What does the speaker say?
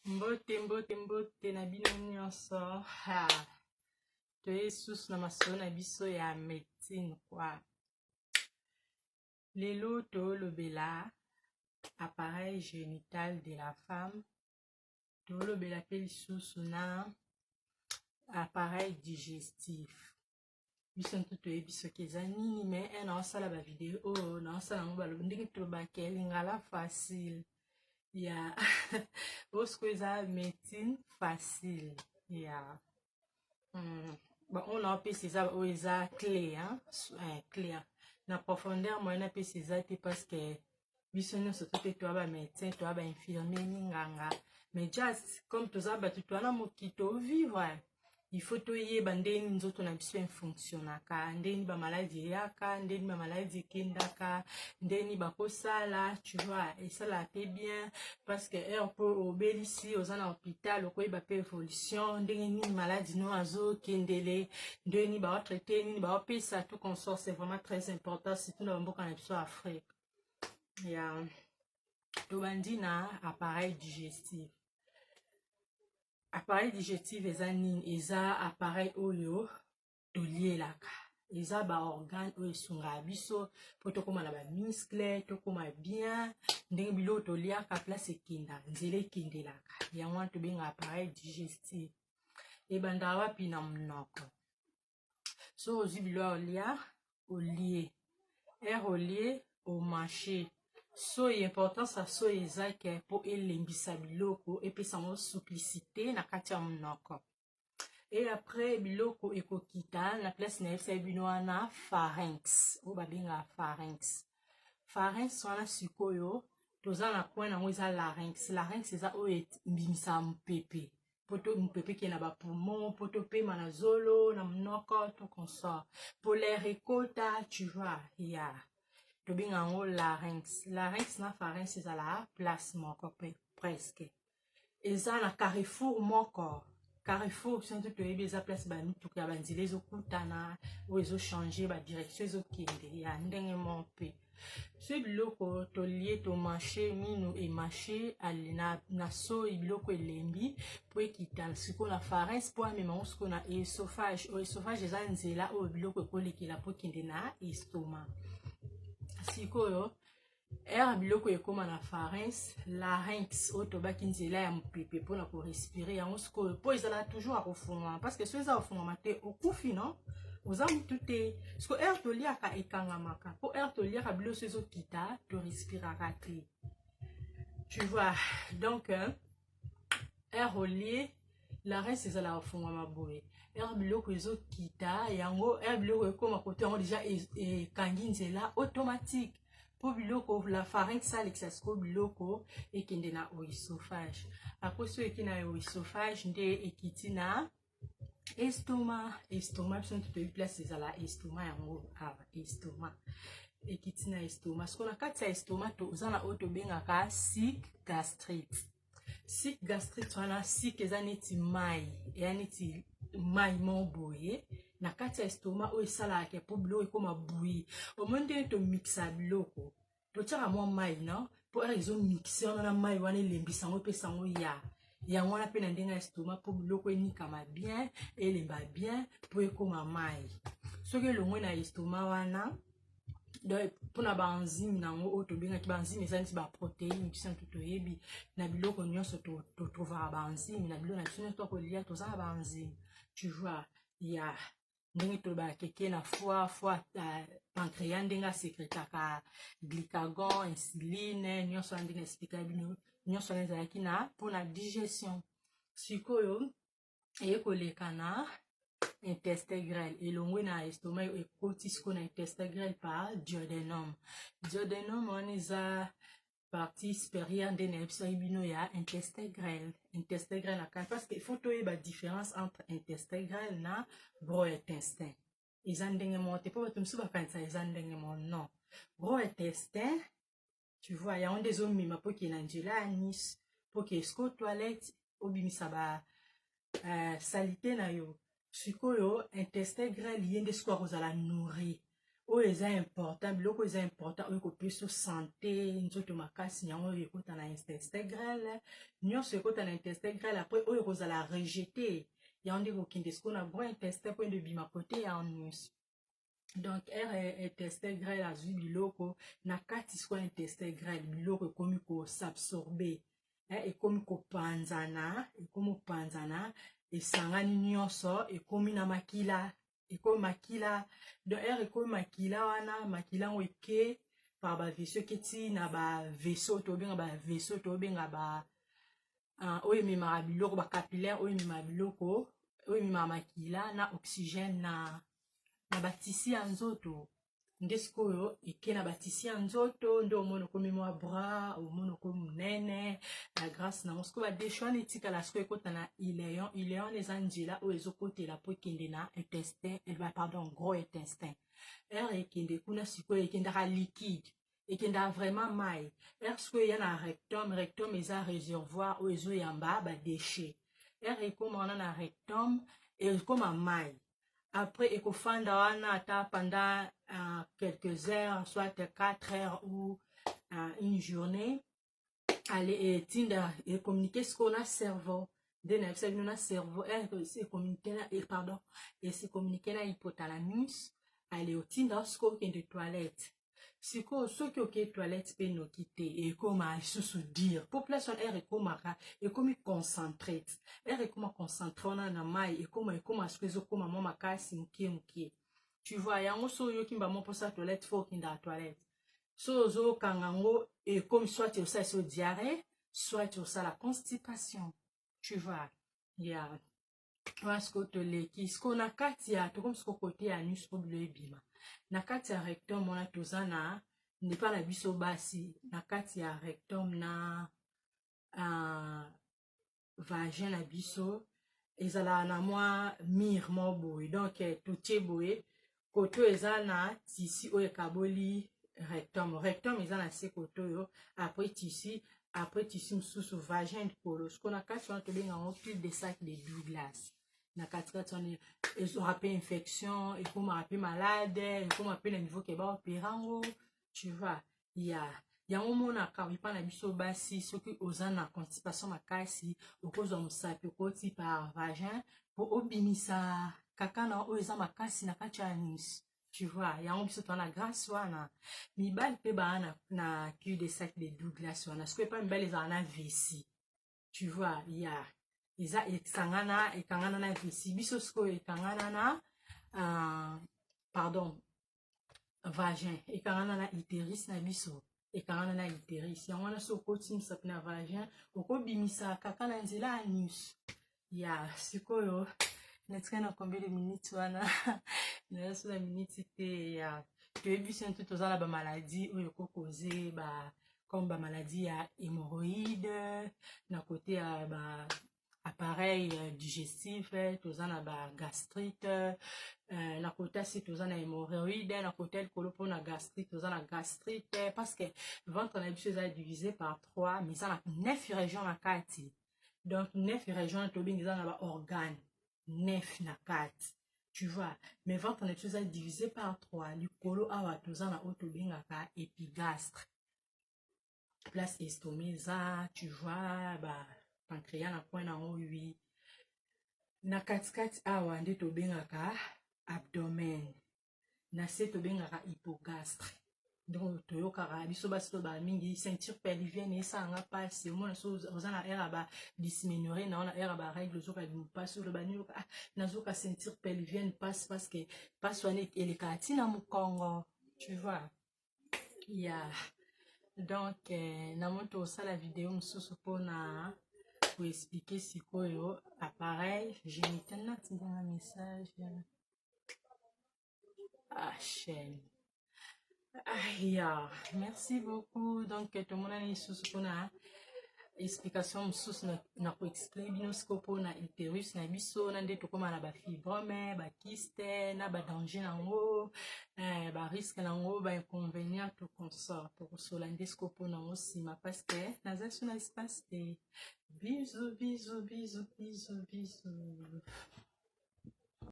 Mbote na bino nyonso. Ha. Toye sus na masolo na biso ya médecine kwa. Lelo tolobela appareil génital de la femme. Tolobela pe lisusu na appareil digestif. Biso ntutu ebiso keza nini me na osala ba video na osala ngo balobi ndenge tobake lingala facile. Ya osko eza médecine facile. Ya bon on a appelé ça eza clé hein clé na profondeur moyenne appelé ça parce que biso nyonso tote to ba médecin to ba infirmier ni nganga mais just comme toza ba tutwana mokito vivre il faut to yeba ndeni nzoto na biso fonctionnaka ndeni ba maladie yaka ndeni ba maladie kendaka ndeni ba kosala tu vois et ça la fait bien parce que on peut obélici aux en hôpital ko ba pe évolution ndeni ni maladie no azo kendele ndeni ba traiter ni ba pesa tout consort c'est vraiment très important surtout dans mboka na biso Afrique ya to bandina appareil digestif. Appareil digestif eza appareil oyo tolielaka eza ba organe oyo esunga biso po tokoma na ba muscle tokoma bien ndenge bilo toliaka place ekinda nzela ekindelaka yango tobenga appareil digestif ebanda wapi na monoko so ozwi bilo olia olie olie au marché. So importance à so ezake po elembisa biloko epesa mo simplicité na kati ya monoko. Et après biloko ekokita na place na efsa bino wana pharynx o babinga pharynx. Pharynx wana sikoyo toza na point na eza larynx. Larynx eza o mbimisa mpepe. Poto mpepe ki na ba poumon, poto pema na zolo na monoko tout comme ça. Pour les récolta tu vois ya. Tobinga ngo larynx. Larynx na pharynx eza la place moko presque. Eza na carrefour moko. Carrefour c'est tout toyebi eza place ba mituka ya banzila ezokutana o ezo changer ba direction ezokende ya ndenge mpe. So biloko tolie to marché mino e marché alina na so biloko elembi po ekita siko na pharynx po amema siko na esophage. O esophage eza nzela o biloko ekolekela po kende na estomac. Sikoyo biloko ekoma na pharynx larynx otobaki nzela ya mpepe pona ko respirer yango sikoyo po ezala toujours akofungwa parce que so eza ofungwa te okufi non oza mutu te siko toliaka ekangamaka po toliaka biloso ezokita to respiraka te tu vois donc olie larynx ezala ofungwa maboye biloko ezokita yango biloko ekoma kote yango déjà ekangi nzela automatique po biloko la pharynx alexia siko biloko ekende na oesophage après so ekina oesophage nde ekiti na estomac biso toyebi place ezala estomac yango estomac ekiti na estomac siko na kati ya estomac toza na oyo tobengaka sic gastrite. Sic gastrite wana sic eza neti mai eya neti mai moboye na kati ya estomac oyo esalaka po biloko ekoma bouilli omoni ndenge tomixa biloko totiaka mwa mai non po ezomixe wana na mai wana elembisa yango epesa yango yango wana mpe na ndenge ya estomac po biloko enikama bien elemba bien po ekoma mai soki elongwe na estomac wana pona baenzyme nango oyo tobengaki baenzyme eza neti baprotéine biso ntu toyebi na biloko nyonso totrovaka baenzyme na biloko na biso nyonso tokolia toza na baenzyme tu vois ya ndenge tolobaka keke na foie pancréas ndenge asekretaka glycagon insuline nyonso wana ndenge explika bino nyonso wana ezalaki na mpona digestion sikoyo ekoleka na intestin grêle elongwe na estomac ekoti siko na intestin grêle par duodénum. Duodénum wana eza partie supérieure nde na biso bino ya intestin grêle na kati parce que il faut toyeba différence entre intestin grêle na gros intestin eza ndenge moko te po bato mosusu bakanisa eza ndenge moko non gros intestin tu vois yango nde ezomema po ke na nzela ya nice po ke esiko toilette obimisa ba salite na yo sikoyo intestin grêle ye nde siko akozala nourri oyo eza important biloko eza important oyo kopesa santé nzoto makasi yango oyo ekota na intestin grêle nyonso ekota na intestin grêle après oyo kozala rejeté yango nde kokende siko na gros intestin mpo ende bima kote ya nyonso donc intestin grêle azwi biloko na kati siko ya intestin grêle biloko ekomi kosabsorbe ekomi kopanzana esangani nyonso ekomi na makila ekomi makila donc ekomi makila wana makila yango eke par bavaisseau eketi na bavaisseau tobenga oyo ememaka biloko bacapillaire oyo ememaka biloko oyo ememaka makila na oxygène na batisi ya nzoto nde sikoyo eke na batisi ya nzoto nde omona okomi mwa bras omona okomi monene na grâce nango sikoyo badeshe wana etikala sikoyo ekota na ileon eza nzela oyo ezokotela mpo ekende na intestin pardon gros intestin ekende kuna sikoyo ekendaka liquide ekendaka vraiment mai sikoyo eya na rectum eza réservoir oyo ezoyamba badeshe ekoma wana na rectum ekoma mai après ekofanda wana ata pendant quelques heures soit 4 heures ou une journée allez etinda communiquer sikoyo na cerveau nde nayebisa bino na cerveau communiquer na hypothalamus ale otinda sikoyo okende toilette sikoyo soki okei toilette mpe noki te ekoma lisusu dire population ekomaka ekomi concentrate ekoma concentré wana na mai ekoma siko ezokoma mwa makasi mokie tu vois yango so oyoki mbamo mposa toilette fo okendaka toilette so ozokanga yango ekomi soit osala so diarrhée soit osala constipation tu vois ya wana sikoyo toleki sikoyo na kati ya tokomi sikoyo kote ya nusu po bilo ebima na kati ya rectum wana toza na ndepa na biso basi na kati ya rectum na vagin na biso ezala na mwa mire mo boye donc totie boye koto eza na tisi oyo ekaboli rectum eza na se koto oyo après tisi mosusu vagin likolo siko na kati wana tobenga yango tube de sac de Douglas na katikati wana ezwaka mpe infection ekomaka mpe malade ekoma mpe na niveau ke baopera yango tu vois yango monaka epa na biso basi soki oza na constipation makasi okozwa mosapi okoti par vagin po obimisa kaka na oyo eza makasi na kati ya nyonso tu vois yango biso toza na grâce wana mibali mpe baa na cul de sac de Douglas wana sikoyo epa mibali ezala na vessie tu vois eza ekangana na vessie biso sikoyo ekangana na pardon vagin ekangana na utérus na biso ekangana na utérus yango wana so okoti mosapi na vagin okobimisa kaka na nzela ya nyonso sikoyo netika na combien de minutes wana nayoso na minute te toyebi biso ntu toza na bamaladi oyo ekokoze comme bamaladi ya hémorroïde na kote ya appareil digestif toza na gastrite na kote asi toza na hémorroïde na kote ya likolo mpo na gastrite toza na gastrite parce que ventre na biso eza divisé par 3 mais eza na 9 région na kati donc 9 région tobengi eza na baorgane 9 na kati tu vois mais ventre na biso eza divisé par 3 likolo awa toza na oyo tobengaka épigastre place estomac eza tu vois pancréas na point nango 8 na katikati awa nde tobengaka abdomen na se tobengaka hypogastre donc toyokaka biso basi toyebaka mingi ceinture pelvienne esalanga mpasi omona so oza na ere ya dysménorrhée na wana ere ya barègle ozoka mpasi oloba nini oyoka nazoka ceinture pelvienne mpasi parce que mpasi wana elekaka ntina mokongo tu vois donc namo tosala video mosusu mpona koexplike sikoyo appareil génital natindanga message chaîne merci beaucoup donc tomonani lisusu mpona explication mosusu na koexplike bino sikoyo mpona utérus na biso na nde tokóma na bafibrome bakiste na badanger nango bariske nango bainconvénient toconsort tokosola nde sikoyo mpona yango nsima parce que naza so na espace te bisous bisous bisous bisous bisous